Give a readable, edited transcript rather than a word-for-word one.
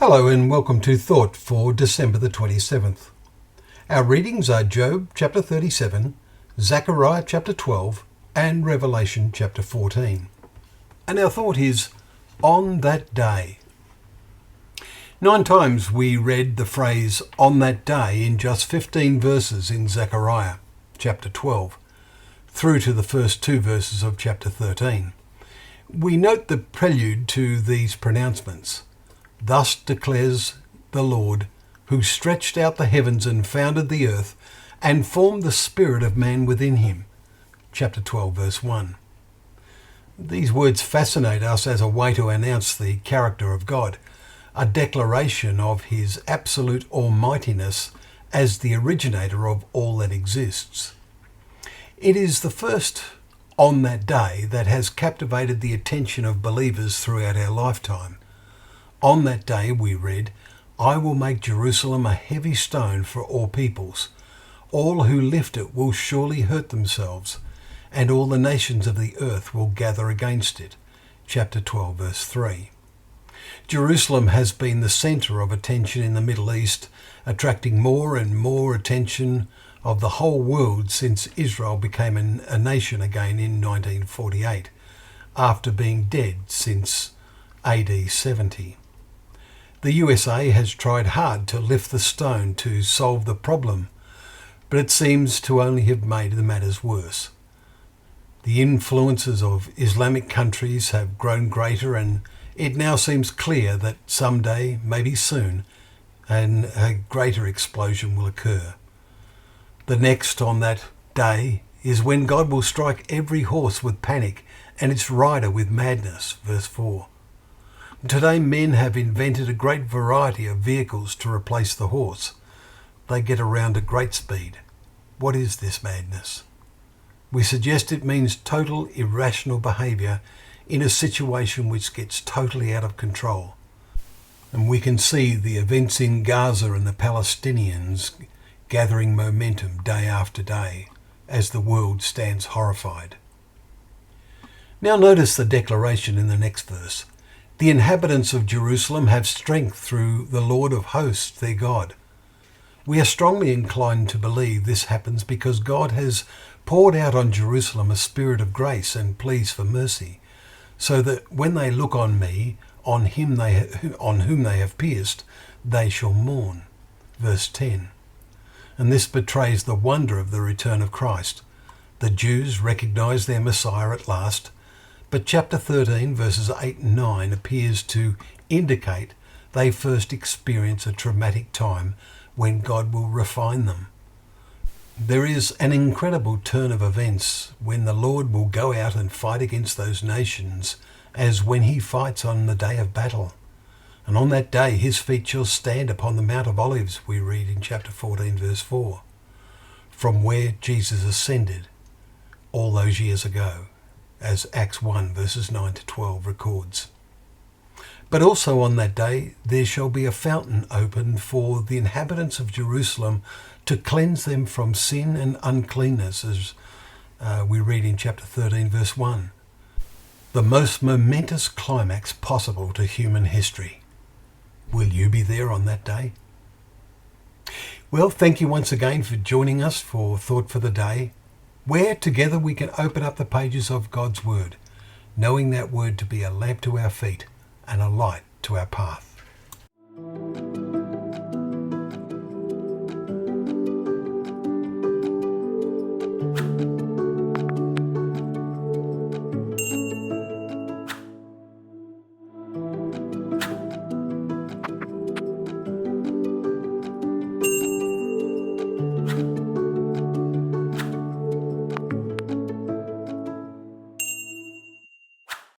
Hello and welcome to Thought for December the 27th. Our readings are Job chapter 37, Zechariah chapter 12 and Revelation chapter 14. And our thought is, on that day. 9 times we read the phrase on that day in just 15 verses in Zechariah chapter 12, through to the first 2 verses of chapter 13. We note the prelude to these pronouncements. Thus declares the Lord, who stretched out the heavens and founded the earth, and formed the spirit of man within him. Chapter 12, verse 1. These words fascinate us as a way to announce the character of God, a declaration of his absolute almightiness as the originator of all that exists. It is the first on that day that has captivated the attention of believers throughout our lifetime. On that day, we read, I will make Jerusalem a heavy stone for all peoples. All who lift it will surely hurt themselves, and all the nations of the earth will gather against it. Chapter 12, verse 3. Jerusalem has been the centre of attention in the Middle East, attracting more and more attention of the whole world since Israel became a nation again in 1948, after being dead since AD 70. The USA has tried hard to lift the stone to solve the problem, but it seems to only have made the matters worse. The influences of Islamic countries have grown greater, and it now seems clear that someday, maybe soon, a greater explosion will occur. The next on that day is when God will strike every horse with panic and its rider with madness. Verse 4. Today men have invented a great variety of vehicles to replace the horse. They get around at great speed. What is this madness? We suggest it means total irrational behaviour in a situation which gets totally out of control. And we can see the events in Gaza and the Palestinians gathering momentum day after day as the world stands horrified. Now notice the declaration in the next verse. The inhabitants of Jerusalem have strength through the Lord of hosts, their God. We are strongly inclined to believe this happens because God has poured out on Jerusalem a spirit of grace and pleas for mercy, so that when they look on me, on whom they have pierced, they shall mourn. Verse 10. And this betrays the wonder of the return of Christ. The Jews recognize their Messiah at last, but chapter 13 verses 8 and 9 appears to indicate they first experience a traumatic time when God will refine them. There is an incredible turn of events when the Lord will go out and fight against those nations as when he fights on the day of battle. And on that day his feet shall stand upon the Mount of Olives, we read in chapter 14 verse 4, from where Jesus ascended all those years ago, as Acts 1 verses 9 to 12 records. But also on that day there shall be a fountain opened for the inhabitants of Jerusalem to cleanse them from sin and uncleanness, as we read in chapter 13 verse 1. The most momentous climax possible to human history. Will you be there on that day? Well, thank you once again for joining us for Thought for the Day, where together we can open up the pages of God's Word, knowing that Word to be a lamp to our feet and a light to our path.